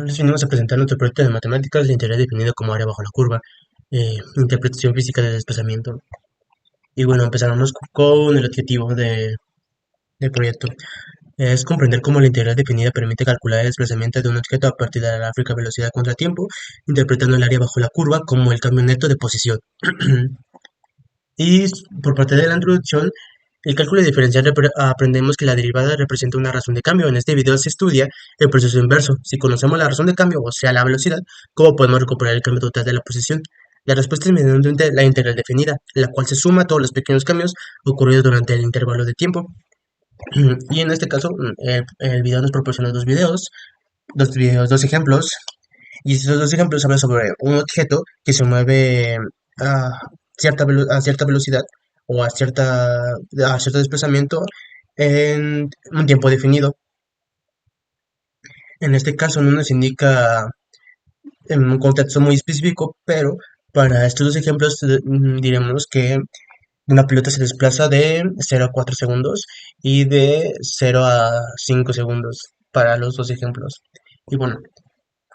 Les venimos a presentar nuestro proyecto de matemáticas de integral definido como área bajo la curva, interpretación física del desplazamiento. Y bueno, empezaremos con el objetivo del proyecto. Es comprender cómo la integral definida permite calcular el desplazamiento de un objeto a partir de la gráfica velocidad contra tiempo, interpretando el área bajo la curva como el cambio neto de posición. Y por parte de la introducción, el cálculo diferencial aprendemos que la derivada representa una razón de cambio. En este video se estudia el proceso inverso. Si conocemos la razón de cambio, o sea, la velocidad, ¿cómo podemos recuperar el cambio total de la posición? La respuesta es mediante la integral definida, la cual se suma a todos los pequeños cambios ocurridos durante el intervalo de tiempo. Y en este caso, el video nos proporciona dos ejemplos. Y estos dos ejemplos hablan sobre un objeto que se mueve a a cierta velocidad o a cierto desplazamiento en un tiempo definido. En este caso no nos indica en un contexto muy específico, pero para estos dos ejemplos diremos que una pelota se desplaza de 0 a 4 segundos y de 0 a 5 segundos para los dos ejemplos. Y bueno,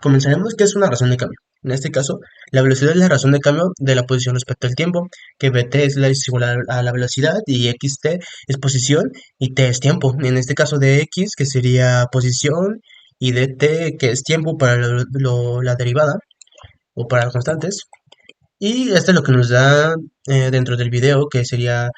comenzaremos que es una razón de cambio. En este caso, la velocidad es la razón de cambio de la posición respecto al tiempo, que vt es igual a la velocidad y xt es posición y t es tiempo. En este caso de x, que sería posición, y de t, que es tiempo para la derivada o para las constantes. Y esto es lo que nos da dentro del video, que sería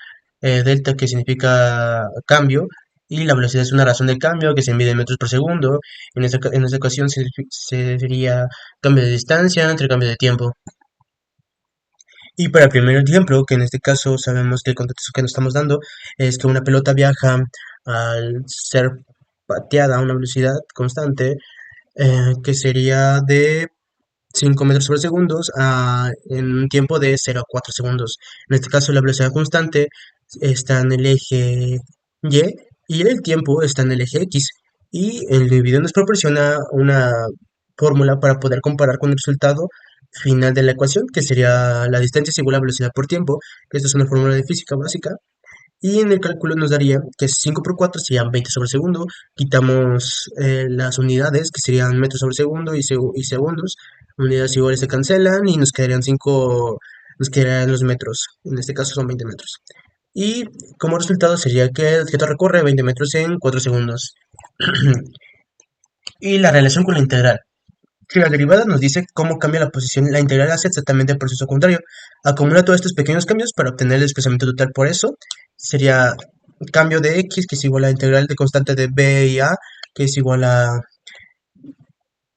delta, que significa cambio, y la velocidad es una razón de cambio que se mide en metros por segundo. En esta ocasión sería cambio de distancia entre cambio de tiempo. Y para el primer ejemplo, que en este caso sabemos que el contexto que nos estamos dando es que una pelota viaja al ser pateada a una velocidad constante, que sería de 5 metros sobre segundos en un tiempo de 0 a 4 segundos. En este caso, la velocidad constante está en el eje Y y el tiempo está en el eje X. Y el video nos proporciona una fórmula para poder comparar con el resultado final de la ecuación, que sería la distancia es igual a velocidad por tiempo, que esta es una fórmula de física básica. Y en el cálculo nos daría que 5 por 4 serían 20 sobre segundo. Quitamos las unidades, que serían metros sobre segundo y segundos. Unidades iguales se cancelan y nos quedarían nos quedarían los metros. En este caso son 20 metros. Y como resultado sería que el objeto recorre 20 metros en 4 segundos. Y la relación con la integral. Si la derivada nos dice cómo cambia la posición, la integral hace exactamente el proceso contrario. Acumula todos estos pequeños cambios para obtener el desplazamiento total. Por eso sería cambio de x, que es igual a la integral de constante de b y a, que es igual a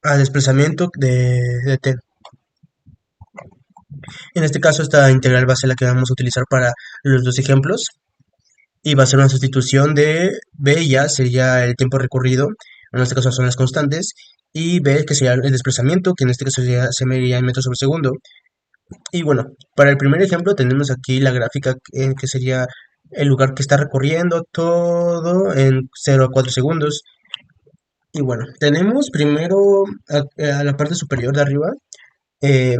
desplazamiento de t. En este caso, esta integral va a ser la que vamos a utilizar para los dos ejemplos. Y va a ser una sustitución de b y a, sería el tiempo recorrido, en este caso son las constantes, y b, que sería el desplazamiento, que en este caso se mediría en metros sobre segundo. Y bueno, para el primer ejemplo tenemos aquí la gráfica que sería el lugar que está recorriendo todo en 0 a 4 segundos. Y bueno, tenemos primero a la parte superior de arriba eh,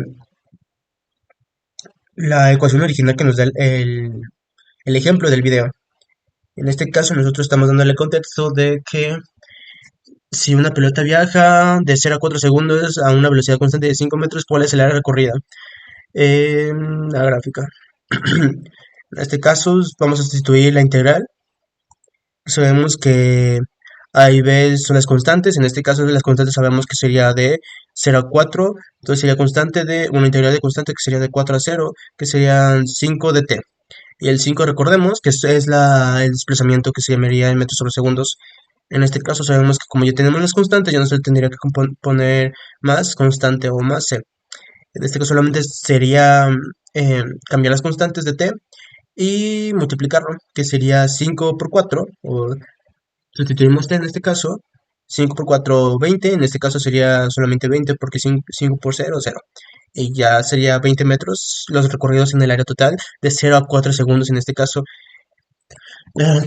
la ecuación original que nos da el ejemplo del video. En este caso nosotros estamos dándole contexto de que si una pelota viaja de 0 a 4 segundos a una velocidad constante de 5 metros, ¿cuál es el área recorrida? La gráfica. En este caso vamos a sustituir la integral. Sabemos que A y B son las constantes. En este caso las constantes sabemos que sería de 0 a 4. Entonces sería constante de una integral de constante que sería de 4 a 0, que serían 5 de t. Y el 5 recordemos que es el desplazamiento que se llamaría en metros sobre segundos. En este caso sabemos que como ya tenemos las constantes, ya no se le tendría que poner más constante o más c. En este caso solamente sería cambiar las constantes de t y multiplicarlo, que sería 5 por 4, o sustituimos t en este caso, 5 por 4, 20, en este caso sería solamente 20 porque 5 por 0, 0. Y ya sería 20 metros los recorridos en el área total de 0 a 4 segundos en este caso,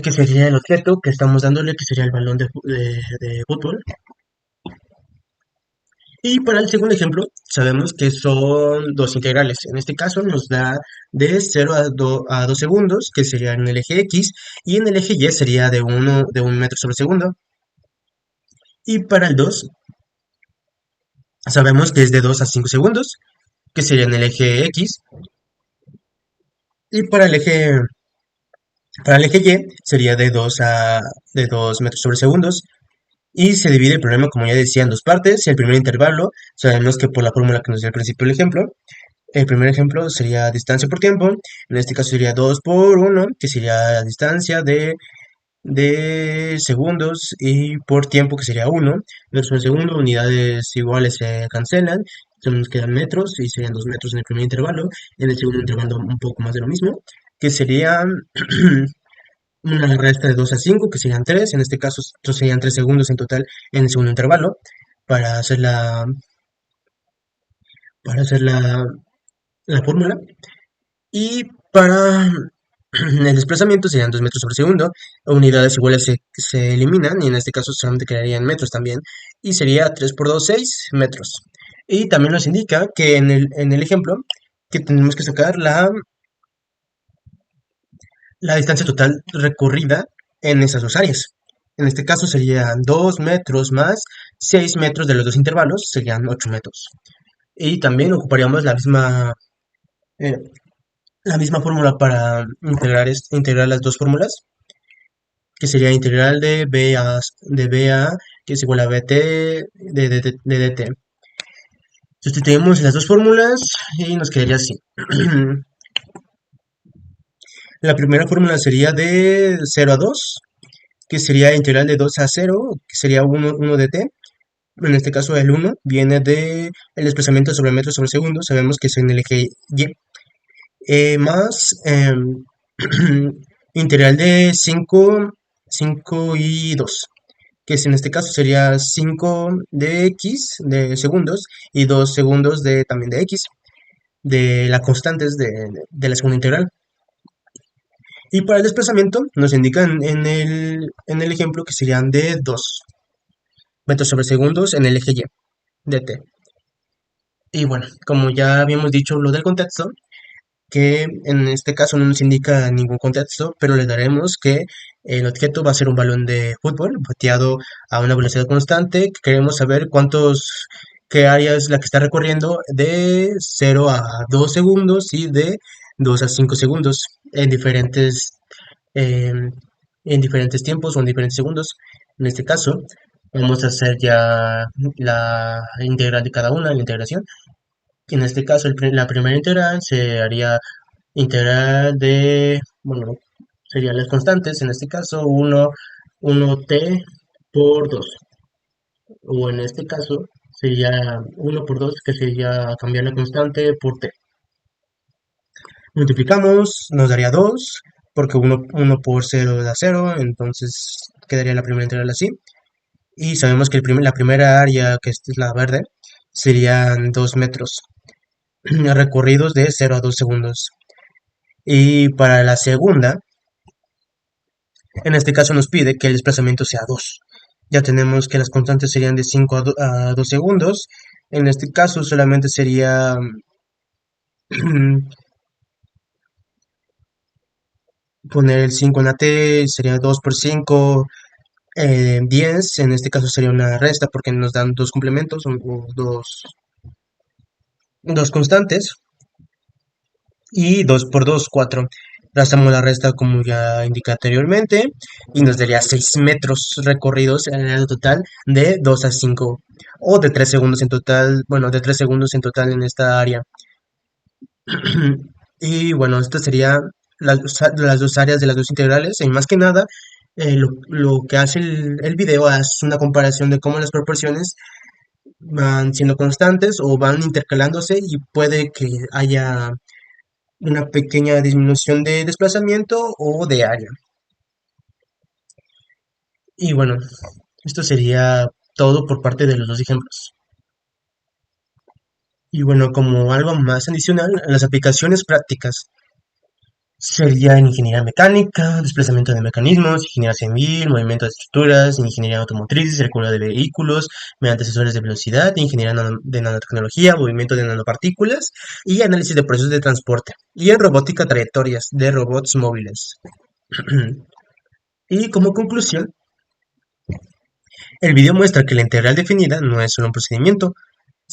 que sería el objeto que estamos dándole, que sería el balón de fútbol. Y para el segundo ejemplo, sabemos que son dos integrales. En este caso nos da de 0 a 2 segundos, que sería en el eje X, y en el eje Y sería de 1 metro sobre segundo. Y para el 2 sabemos que es de 2 a 5 segundos, que sería en el eje X, y para el eje Y sería de 2 metros sobre segundos, y se divide el problema, como ya decía, en dos partes. El primer intervalo, sabemos que por la fórmula que nos dio al principio el ejemplo, el primer ejemplo sería distancia por tiempo, en este caso sería 2 por 1, que sería la distancia de segundos, y por tiempo, que sería 1 metros por segundo. Unidades iguales se cancelan, solo nos quedan metros y serían 2 metros en el primer intervalo. En el segundo intervalo un poco más de lo mismo, que sería una resta de 2 a 5, que serían 3. En este caso serían 3 segundos en total en el segundo intervalo para hacer la fórmula. Y para el desplazamiento serían 2 metros sobre segundo. Unidades iguales se eliminan y en este caso solamente quedarían metros también. Y sería 3 por 2, 6 metros. Y también nos indica que en el ejemplo que tenemos que sacar la distancia total recorrida en esas dos áreas. En este caso serían 2 metros más 6 metros de los dos intervalos, serían 8 metros. Y también ocuparíamos eh, la misma fórmula para integrar las dos fórmulas, que sería integral de B a, que es igual a BT de DT. Sustituimos las dos fórmulas y nos quedaría así. La primera fórmula sería de 0 a 2, que sería integral de 2 a 0, que sería 1 de t. En este caso el 1 viene de el desplazamiento sobre metros sobre segundo, sabemos que es en el eje Y, más integral de 5 y 2, que en este caso sería 5 de x de segundos y 2 segundos también de x, de las constantes de la segunda integral. Y para el desplazamiento nos indican en el ejemplo que serían de 2 metros sobre segundos en el eje Y de t. Y bueno, como ya habíamos dicho lo del contexto, que en este caso no nos indica ningún contexto, pero le daremos que el objeto va a ser un balón de fútbol bateado a una velocidad constante. Queremos saber qué área es la que está recorriendo de 0 a 2 segundos y de 2 a 5 segundos em, en diferentes tiempos o en diferentes segundos. En este caso, vamos a hacer ya la integral de cada una, la integración. En este caso, la primera integral se haría integral bueno, serían las constantes, en este caso 1t por 2, o en este caso sería 1 por 2, que sería cambiar la constante por t. Multiplicamos, nos daría 2, porque 1 por 0 da 0, entonces quedaría la primera integral así. Y sabemos que la primera área, que esta es la verde, serían 2 metros recorridos de 0 a 2 segundos. Y para la segunda, en este caso nos pide que el desplazamiento sea 2. Ya tenemos que las constantes serían de 5 a 2 segundos. En este caso solamente sería poner el 5 en la t, sería 2 por 5, 10. En este caso sería una resta porque nos dan dos complementos o dos constantes. Y 2 por 2, 4. Restamos la resta como ya indiqué anteriormente y nos daría 6 metros recorridos en el total de 2 a 5, o de 3 segundos en total, bueno, de 3 segundos en total en esta área. Y bueno, esto sería las dos áreas de las dos integrales, y más que nada lo que hace el video es una comparación de cómo las proporciones van siendo constantes o van intercalándose, y puede que haya una pequeña disminución de desplazamiento o de área. Y bueno, esto sería todo por parte de los dos ejemplos. Y bueno, como algo más adicional, las aplicaciones prácticas sería en ingeniería mecánica, desplazamiento de mecanismos, ingeniería civil, movimiento de estructuras, ingeniería automotriz, circular de vehículos mediante sensores de velocidad, ingeniería de nanotecnología, movimiento de nanopartículas y análisis de procesos de transporte. Y en robótica, trayectorias de robots móviles. Y como conclusión, el video muestra que la integral definida no es solo un procedimiento,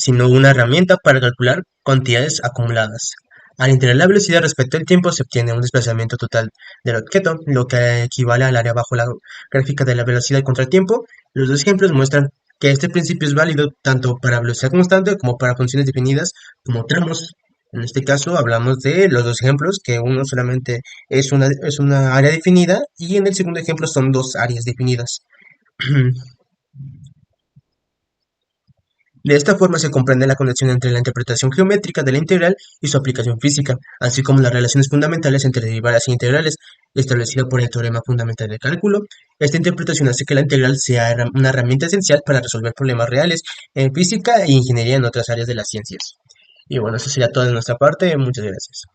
sino una herramienta para calcular cantidades acumuladas. Al integrar la velocidad respecto al tiempo se obtiene un desplazamiento total del objeto, lo que equivale al área bajo la gráfica de la velocidad contra el tiempo. Los dos ejemplos muestran que este principio es válido tanto para velocidad constante como para funciones definidas como tramos. En este caso hablamos de los dos ejemplos, que uno solamente es una área definida y en el segundo ejemplo son dos áreas definidas. De esta forma se comprende la conexión entre la interpretación geométrica de la integral y su aplicación física, así como las relaciones fundamentales entre derivadas e integrales, establecida por el teorema fundamental del cálculo. Esta interpretación hace que la integral sea una herramienta esencial para resolver problemas reales en física e ingeniería en otras áreas de las ciencias. Y bueno, eso sería todo de nuestra parte. Muchas gracias.